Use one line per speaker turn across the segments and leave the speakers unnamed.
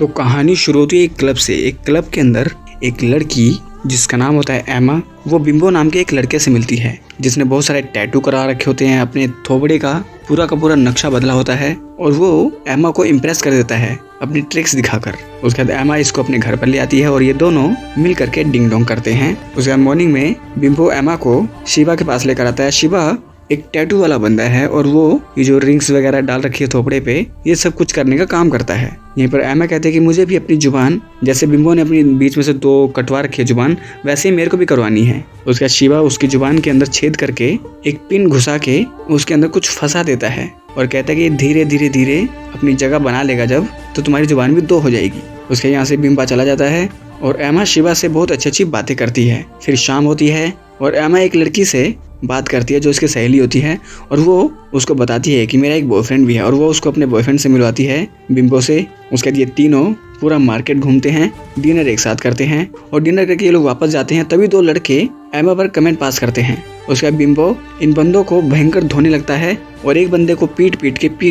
तो कहानी शुरू होती है एक क्लब से। एक क्लब के अंदर एक लड़की जिसका नाम होता है एमा, वो बिम्बो नाम के एक लड़के से मिलती है जिसने बहुत सारे टैटू करा रखे होते हैं, अपने थोबड़े का पूरा नक्शा बदला होता है और वो एमा को इम्प्रेस कर देता है अपनी ट्रिक्स दिखाकर। उसके बाद एमा इसको अपने घर पर ले आती है और ये दोनों मिल करके डिंग डोंग करते हैं। उसके बाद मॉर्निंग में बिम्बो एमा को शिवा के पास लेकर आता है। शिवा एक टैटू वाला बंदा है और वो ये जो रिंग्स वगैरह डाल रखी है थोपड़े पे, ये सब कुछ करने का काम करता है। यहीं पर एमा कहते हैं कि मुझे भी अपनी जुबान, जैसे बिम्बो ने अपनी बीच में से 2 कटवा रखी है जुबान, वैसे ही मेरे को भी करवानी है। उसका शिवा उसकी जुबान के अंदर छेद करके एक पिन घुसा के उसके अंदर कुछ फंसा देता है और कहता है कि धीरे धीरे अपनी जगह बना लेगा जब, तो तुम्हारी जुबान भी 2 हो जाएगी। उसके यहाँ से बिम्बा चला जाता है और एमा शिवा से बहुत अच्छी बातें करती है। फिर शाम होती है और एमा एक लड़की से बात करती है जो उसकी सहेली होती है और वो उसको बताती है कि मेरा एक बॉयफ्रेंड भी है और वो उसको अपने बॉयफ्रेंड से मिलवाती है बिम्बो से। उसके बाद ये तीनों पूरा मार्केट घूमते हैं, डिनर एक साथ करते हैं और डिनर करके ये लोग वापस जाते हैं। तभी 2 लड़के एमा पर कमेंट पास करते हैं। उसके बाद बिम्बो इन बंदों को भयंकर धोने लगता है और एक बंदे को पीट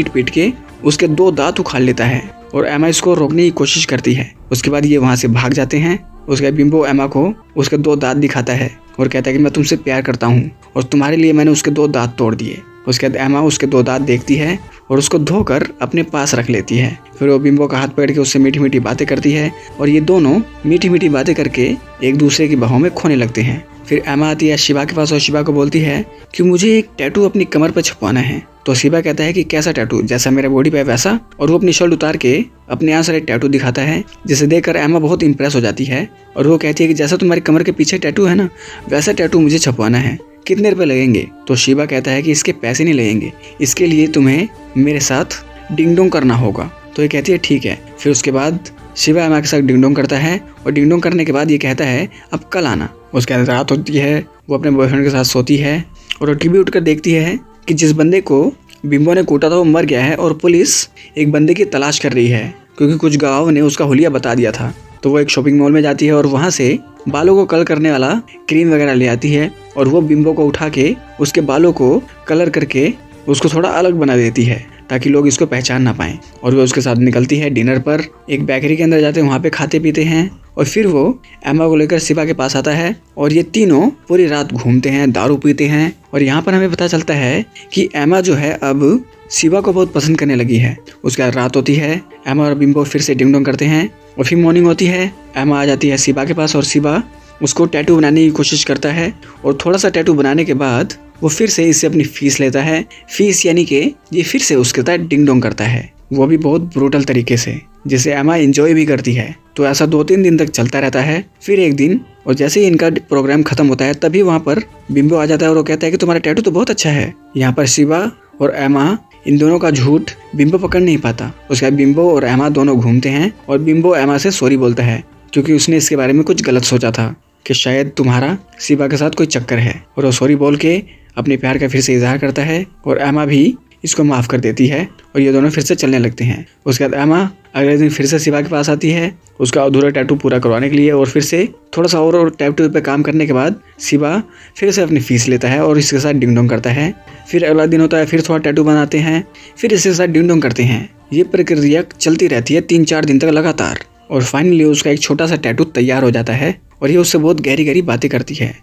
पीट के उसके 2 दांत उखाड़ लेता है और एमा इसको रोकने की कोशिश करती है। उसके बाद ये वहाँ से भाग जाते हैं। उसके बाद बिम्बो एमा को उसके 2 दांत दिखाता है और कहता है कि मैं तुमसे प्यार करता हूँ और तुम्हारे लिए मैंने उसके 2 दांत तोड़ दिए। उसके बाद एमा उसके 2 दांत देखती है और उसको धोकर अपने पास रख लेती है। फिर वो बिम्बो का हाथ पकड़ के उससे मीठी बातें करती है और ये दोनों मीठी बातें करके एक दूसरे की बाहों में खोने लगते हैं। फिर एमा आती है शिवा के पास और शिवा को बोलती है कि मुझे एक टैटू अपनी कमर पर छपवाना है। तो शिवा कहता है कि कैसा टैटू, जैसा मेरे बॉडी पे वैसा, और वो अपनी शर्ट उतार के अपने यहाँ सारे टैटू दिखाता है, जिसे देखकर एमा बहुत इंप्रेस हो जाती है और वो कहती है कि जैसा तुम्हारी कमर के पीछे टैटू है ना, वैसा टैटू मुझे छपवाना है, कितने रुपए लगेंगे। तो शिवा कहता है कि इसके पैसे नहीं लगेंगे, इसके लिए तुम्हें मेरे साथ डिंग डोंग करना होगा। तो ये कहती है ठीक है। फिर उसके बाद शिवा एमा के साथ डिंग डोंग करता है और डिंग डोंग करने के बाद ये कहता है अब कल आना। उसके बाद रात होती है, वो अपने बॉयफ्रेंड के साथ सोती है और टीवी उठकर देखती है कि जिस बंदे को बिम्बो ने कूटा था वो मर गया है और पुलिस एक बंदे की तलाश कर रही है क्योंकि कुछ गवाहों ने उसका हुलिया बता दिया था। तो वो एक शॉपिंग मॉल में जाती है और वहाँ से बालों को कलर करने वाला क्रीम वगैरह ले आती है और वो बिम्बो को उठा के उसके बालों को कलर करके उसको थोड़ा अलग बना देती है ताकि लोग इसको पहचान ना पाएं। और वो उसके साथ निकलती है डिनर पर। एक बेकरी के अंदर जाते हैं, वहाँ पे खाते पीते हैं और फिर वो एमा को लेकर शिवा के पास आता है और ये तीनों पूरी रात घूमते हैं, दारू पीते हैं। और यहाँ पर हमें पता चलता है कि एमा जो है अब शिवा को बहुत पसंद करने लगी है। उसके बाद रात होती है, एमा और बिम्बो फिर से डिंग डोंग करते हैं और फिर मॉर्निंग होती है। एमा आ जाती है शिवा के पास और शिवा उसको टैटू बनाने की कोशिश करता है और थोड़ा सा टैटू बनाने के बाद वो फिर से इससे अपनी फीस लेता है। फीस यानी कि ये फिर से उसके साथ डिंग डोंग करता है, वो भी बहुत ब्रूटल तरीके से, जिसे एमा एंजॉय भी करती है। तो ऐसा 2-3 दिन तक चलता रहता है। फिर एक दिन, और जैसे ही इनका प्रोग्राम खत्म होता है, तभी वहाँ पर बिम्बो आ जाता है और वो कहता है कि तुम्हारा टैटू तो बहुत अच्छा है। यहाँ पर शिवा और एमा इन दोनों का झूठ बिम्बो पकड़ नहीं पाता। उसके बाद बिम्बो और एमा दोनों घूमते हैं और बिम्बो एमा से सॉरी बोलता है क्योंकि उसने इसके बारे में कुछ गलत सोचा था कि शायद तुम्हारा शिवा के साथ कोई चक्कर है। और वो सॉरी बोल के अपने प्यार का फिर से इजहार करता है और एमा भी इसको माफ़ कर देती है और ये दोनों फिर से चलने लगते हैं। उसके बाद एमा अगले दिन फिर से शिवा के पास आती है उसका अधूरा टैटू पूरा करवाने के लिए और फिर से थोड़ा सा और टैटू पे काम करने के बाद शिवा फिर से अपनी फीस लेता है और इसके साथ डिंग डोंग करता है। फिर अगला दिन होता है, फिर थोड़ा टैटू बनाते हैं, फिर इसके साथ डिंग डोंग करते हैं। ये प्रक्रिया चलती रहती है 3-4 दिन तक लगातार और फाइनली उसका एक छोटा सा टैटू तैयार हो जाता है और ये उससे बहुत गहरी बातें करती है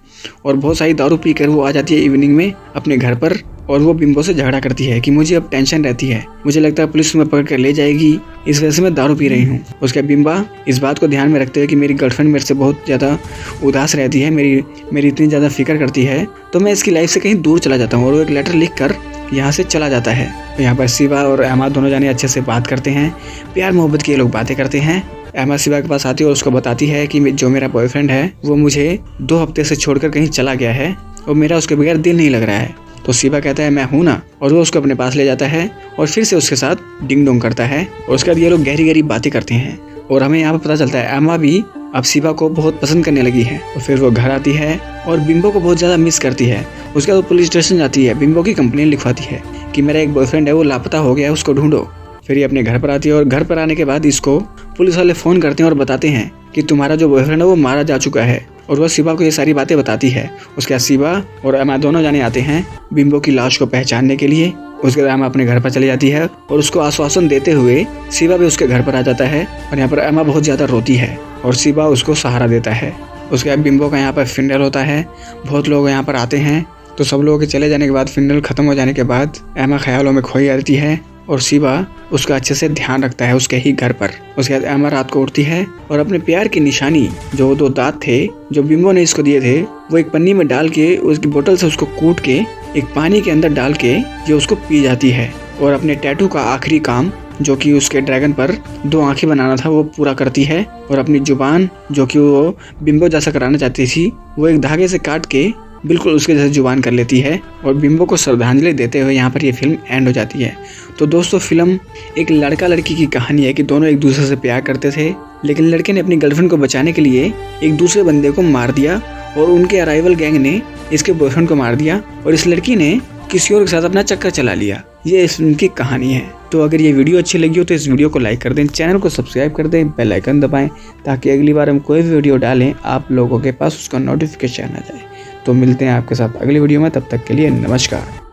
और बहुत सारी दारू पीकर वो आ जाती है इवनिंग में अपने घर पर और वो बिम्बो से झगड़ा करती है कि मुझे अब टेंशन रहती है, मुझे लगता है पुलिस तुम्हें पकड़ कर ले जाएगी, इस वजह से मैं दारू पी रही हूँ। उसके बिम्बा इस बात को ध्यान में रखते हुए कि मेरी गर्लफ्रेंड मेरे से बहुत ज़्यादा उदास रहती है, मेरी इतनी ज़्यादा फिक्र करती है, तो मैं इसकी लाइफ से कहीं दूर चला जाता हूँ। और वो एक लेटर लिख कर यहाँ से चला जाता है। तो यहाँ पर शिवा और एमा दोनों जाने अच्छे से बात करते हैं, प्यार मोहब्बत की ये लोग बातें करते हैं। एमा शिवा के पास आती है और उसको बताती है कि जो मेरा बॉयफ्रेंड है वो मुझे 2 हफ्ते से छोड़कर कहीं चला गया है और मेरा उसके बगैर दिल नहीं लग रहा है। तो शिवा कहता है मैं हूँ ना, और वो उसको अपने पास ले जाता है और फिर से उसके साथ डिंग डोंग करता है और उसके बाद ये लोग गहरी बातें करते हैं। और हमें यहाँ पर पता चलता है एमा भी अब शिवा को बहुत पसंद करने लगी है। और फिर वो घर आती है और बिम्बो को बहुत ज़्यादा मिस करती है। उसके बाद वो पुलिस स्टेशन जाती है, बिम्बो की कंप्लेंट लिखवाती है कि मेरा एक बॉयफ्रेंड है वो लापता हो गया है, उसको ढूंढो। फिर ये अपने घर पर आती है और घर पर आने के बाद इसको पुलिस वाले फ़ोन करते हैं और बताते हैं कि तुम्हारा जो बॉयफ्रेंड है वो मारा जा चुका है। और वह शिवा को ये सारी बातें बताती है। उसके बाद शिवा और एमा दोनों जाने आते हैं बिंबो की लाश को पहचानने के लिए। उसके बाद एमा अपने घर पर चली जाती है और उसको आश्वासन देते हुए शिवा भी उसके घर पर आ जाता है। और यहाँ पर एमा बहुत ज़्यादा रोती है और शिवा उसको सहारा देता है। उसके बाद बिंबो का यहाँ पर फिनरल होता है, बहुत लोग यहाँ पर आते हैं। तो सब लोगों के चले जाने के बाद, फिनरल ख़त्म हो जाने के बाद एमा ख्यालों में खोई रहती है और शिवा उसका अच्छे से ध्यान रखता है उसके ही घर पर। उसके बाद एमा रात को उठती है और अपने प्यार की निशानी, जो 2 दांत थे जो बिंबो ने इसको दिए थे, वो एक पन्नी में डाल के उसकी बोतल से उसको कूट के एक पानी के अंदर डाल के ये उसको पी जाती है। और अपने टैटू का आखिरी काम, जो कि उसके ड्रैगन पर 2 आंखें बनाना था, वो पूरा करती है। और अपनी जुबान, जो कि वो बिंबो जैसा कराना चाहती थी, वो एक धागे से काट के बिल्कुल उसके जैसे जुबान कर लेती है। और बिंबो को श्रद्धांजलि देते हुए यहाँ पर ये फिल्म एंड हो जाती है। तो दोस्तों, फिल्म एक लड़का लड़की की कहानी है कि दोनों एक दूसरे से प्यार करते थे, लेकिन लड़के ने अपनी गर्लफ्रेंड को बचाने के लिए एक दूसरे बंदे को मार दिया और उनके अराइवल गैंग ने इसके बॉयफ्रेंड को मार दिया और इस लड़की ने किसी और के साथ अपना चक्कर चला लिया। ये इस फिल्म की कहानी है। तो अगर ये वीडियो अच्छी लगी हो तो इस वीडियो को लाइक कर दें, चैनल को सब्सक्राइब कर दें, बेल आइकन दबाएं ताकि अगली बार हम कोई भी वीडियो डालें आप लोगों के पास उसका नोटिफिकेशन आ जाए। तो मिलते हैं आपके साथ अगली वीडियो में, तब तक के लिए नमस्कार।